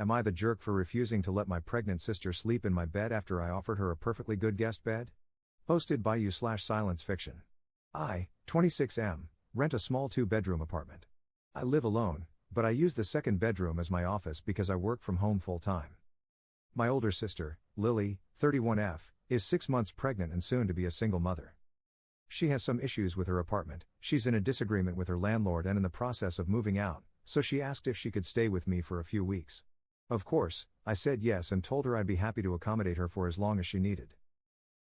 Am I the jerk for refusing to let my pregnant sister sleep in my bed after I offered her a perfectly good guest bed? Posted by you/silence fiction. I, 26M, rent a small 2-bedroom apartment. I live alone, but I use the second bedroom as my office because I work from home full time. My older sister, Lily, 31F, is 6 months pregnant and soon to be a single mother. She has some issues with her apartment, she's in a disagreement with her landlord and in the process of moving out, so she asked if she could stay with me for a few weeks. Of course, I said yes and told her I'd be happy to accommodate her for as long as she needed.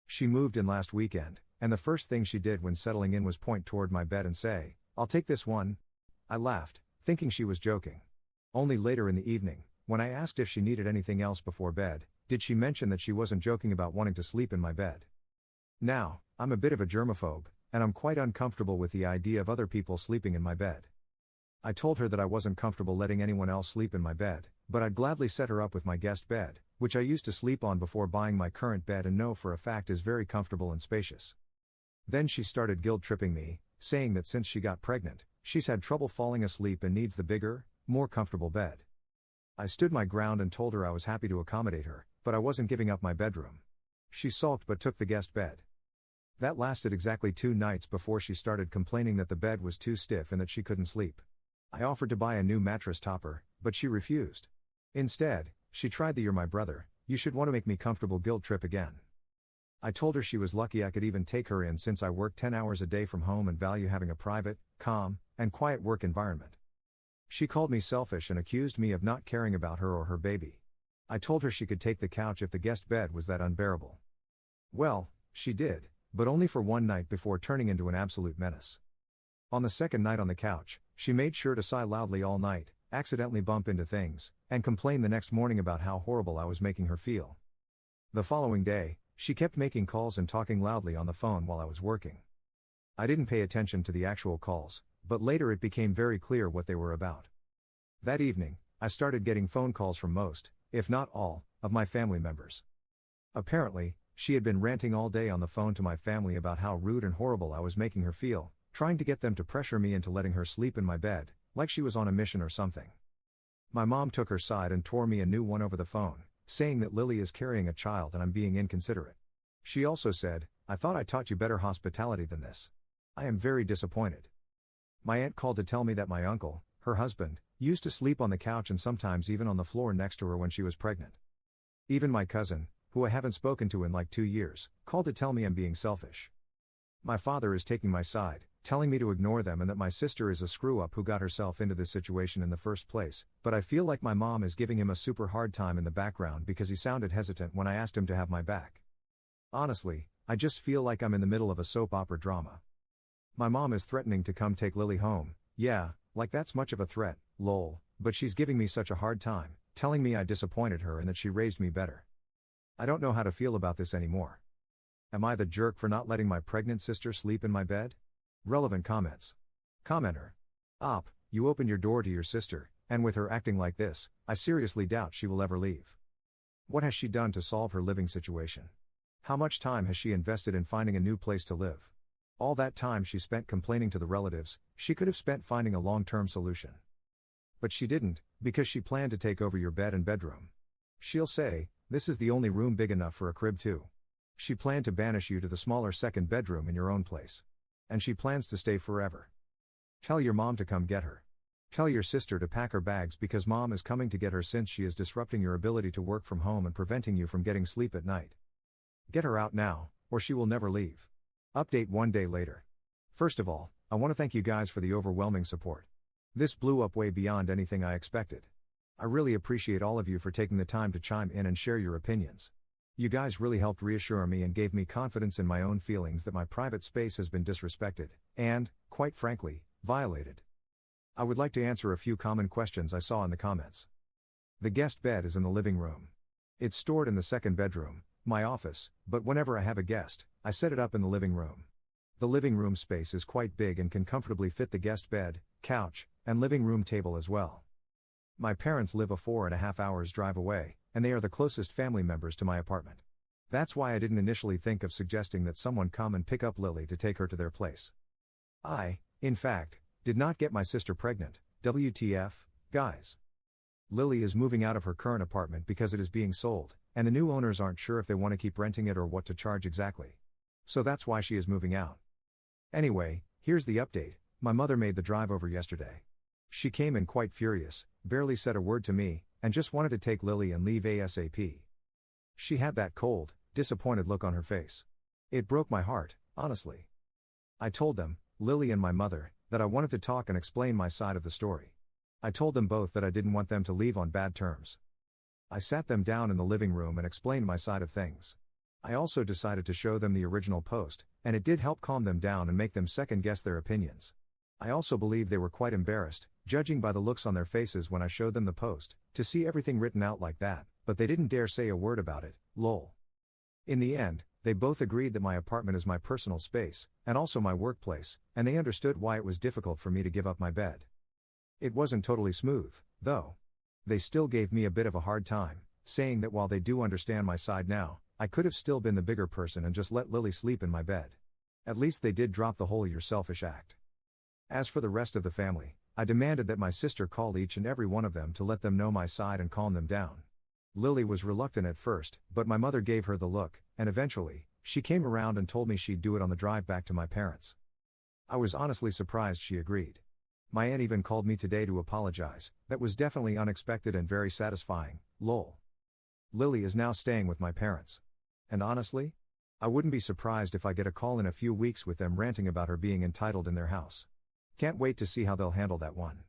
She moved in last weekend, and the first thing she did when settling in was point toward my bed and say, "I'll take this one." I laughed, thinking she was joking. Only later in the evening, when I asked if she needed anything else before bed, did she mention that she wasn't joking about wanting to sleep in my bed. Now, I'm a bit of a germaphobe, and I'm quite uncomfortable with the idea of other people sleeping in my bed. I told her that I wasn't comfortable letting anyone else sleep in my bed, but I'd gladly set her up with my guest bed, which I used to sleep on before buying my current bed and know for a fact is very comfortable and spacious. Then she started guilt-tripping me, saying that since she got pregnant, she's had trouble falling asleep and needs the bigger, more comfortable bed. I stood my ground and told her I was happy to accommodate her, but I wasn't giving up my bedroom. She sulked but took the guest bed. That lasted exactly 2 nights before she started complaining that the bed was too stiff and that she couldn't sleep. I offered to buy a new mattress topper, but she refused. Instead, she tried the "you're my brother, you should want to make me comfortable" guilt trip again. I told her she was lucky I could even take her in since I work 10 hours a day from home and value having a private, calm, and quiet work environment. She called me selfish and accused me of not caring about her or her baby. I told her she could take the couch if the guest bed was that unbearable. Well, she did, but only for one night before turning into an absolute menace. On the second night on the couch, she made sure to sigh loudly all night, accidentally bump into things, and complain the next morning about how horrible I was making her feel. The following day, she kept making calls and talking loudly on the phone while I was working. I didn't pay attention to the actual calls, but later it became very clear what they were about. That evening, I started getting phone calls from most, if not all, of my family members. Apparently, she had been ranting all day on the phone to my family about how rude and horrible I was making her feel, trying to get them to pressure me into letting her sleep in my bed, like she was on a mission or something. My mom took her side and tore me a new one over the phone, saying that Lily is carrying a child and I'm being inconsiderate. She also said, "I thought I taught you better hospitality than this." I am very disappointed. My aunt called to tell me that my uncle, her husband, used to sleep on the couch and sometimes even on the floor next to her when she was pregnant. Even my cousin, who I haven't spoken to in like 2 years, called to tell me I'm being selfish. My father is taking my side, telling me to ignore them and that my sister is a screw-up who got herself into this situation in the first place, but I feel like my mom is giving him a super hard time in the background because he sounded hesitant when I asked him to have my back. Honestly, I just feel like I'm in the middle of a soap opera drama. My mom is threatening to come take Lily home, yeah, like that's much of a threat, lol, but she's giving me such a hard time, telling me I disappointed her and that she raised me better. I don't know how to feel about this anymore. Am I the jerk for not letting my pregnant sister sleep in my bed? Relevant comments. Commenter. Op, you opened your door to your sister, and with her acting like this, I seriously doubt she will ever leave. What has she done to solve her living situation? How much time has she invested in finding a new place to live? All that time she spent complaining to the relatives, she could have spent finding a long-term solution. But she didn't, because she planned to take over your bed and bedroom. She'll say, "This is the only room big enough for a crib too." She planned to banish you to the smaller second bedroom in your own place. And she plans to stay forever. Tell your mom to come get her. Tell your sister to pack her bags because mom is coming to get her since she is disrupting your ability to work from home and preventing you from getting sleep at night. Get her out now, or she will never leave. Update 1 day later. First of all, I want to thank you guys for the overwhelming support. This blew up way beyond anything I expected. I really appreciate all of you for taking the time to chime in and share your opinions. You guys really helped reassure me and gave me confidence in my own feelings that my private space has been disrespected, and, quite frankly, violated. I would like to answer a few common questions I saw in the comments. The guest bed is in the living room. It's stored in the second bedroom, my office, but whenever I have a guest, I set it up in the living room. The living room space is quite big and can comfortably fit the guest bed, couch, and living room table as well. My parents live a 4.5 hours drive away, and they are the closest family members to my apartment. That's why I didn't initially think of suggesting that someone come and pick up Lily to take her to their place. I, in fact, did not get my sister pregnant, WTF, guys. Lily is moving out of her current apartment because it is being sold, and the new owners aren't sure if they want to keep renting it or what to charge exactly. So that's why she is moving out. Anyway, here's the update. My mother made the drive over yesterday. She came in quite furious, barely said a word to me, and just wanted to take Lily and leave ASAP. She had that cold, disappointed look on her face. It broke my heart, honestly. I told them, Lily and my mother, that I wanted to talk and explain my side of the story. I told them both that I didn't want them to leave on bad terms. I sat them down in the living room and explained my side of things. I also decided to show them the original post, and it did help calm them down and make them second-guess their opinions. I also believe they were quite embarrassed, judging by the looks on their faces when I showed them the post, to see everything written out like that, but they didn't dare say a word about it, lol. In the end, they both agreed that my apartment is my personal space, and also my workplace, and they understood why it was difficult for me to give up my bed. It wasn't totally smooth, though. They still gave me a bit of a hard time, saying that while they do understand my side now, I could have still been the bigger person and just let Lily sleep in my bed. At least they did drop the whole "you're selfish" act. As for the rest of the family, I demanded that my sister call each and every one of them to let them know my side and calm them down. Lily was reluctant at first, but my mother gave her the look, and eventually, she came around and told me she'd do it on the drive back to my parents. I was honestly surprised she agreed. My aunt even called me today to apologize. That was definitely unexpected and very satisfying, lol. Lily is now staying with my parents. And honestly, I wouldn't be surprised if I get a call in a few weeks with them ranting about her being entitled in their house. Can't wait to see how they'll handle that one.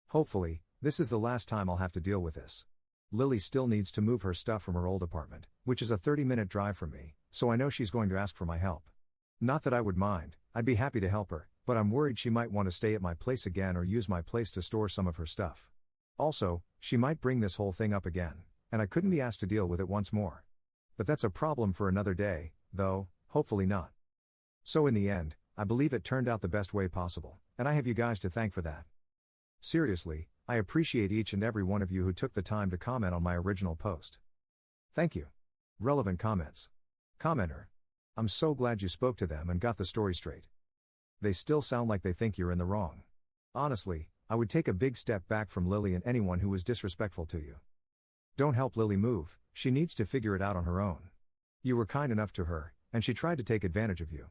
Hopefully, this is the last time I'll have to deal with this. Lily still needs to move her stuff from her old apartment, which is a 30-minute drive from me, so I know she's going to ask for my help. Not that I would mind, I'd be happy to help her, but I'm worried she might want to stay at my place again or use my place to store some of her stuff. Also, she might bring this whole thing up again, and I couldn't be asked to deal with it once more. But that's a problem for another day, though, hopefully not. So in the end, I believe it turned out the best way possible, and I have you guys to thank for that. Seriously, I appreciate each and every one of you who took the time to comment on my original post. Thank you. Relevant comments. Commenter. I'm so glad you spoke to them and got the story straight. They still sound like they think you're in the wrong. Honestly, I would take a big step back from Lily and anyone who was disrespectful to you. Don't help Lily move, she needs to figure it out on her own. You were kind enough to her, and she tried to take advantage of you.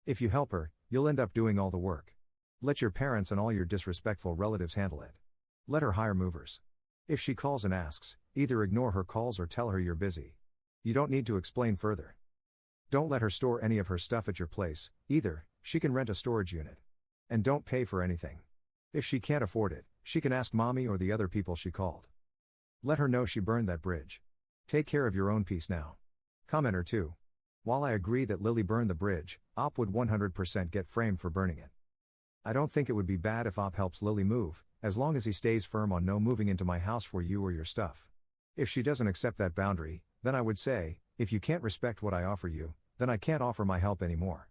If you help her, you'll end up doing all the work. Let your parents and all your disrespectful relatives handle it. Let her hire movers. If she calls and asks, either ignore her calls or tell her you're busy. You don't need to explain further. Don't let her store any of her stuff at your place, either. She can rent a storage unit. And don't pay for anything. If she can't afford it, she can ask mommy or the other people she called. Let her know she burned that bridge. Take care of your own peace now. Commenter 2. While I agree that Lily burned the bridge, Op would 100% get framed for burning it. I don't think it would be bad if Op helps Lily move, as long as he stays firm on no moving into my house for you or your stuff. If she doesn't accept that boundary, then I would say, if you can't respect what I offer you, then I can't offer my help anymore.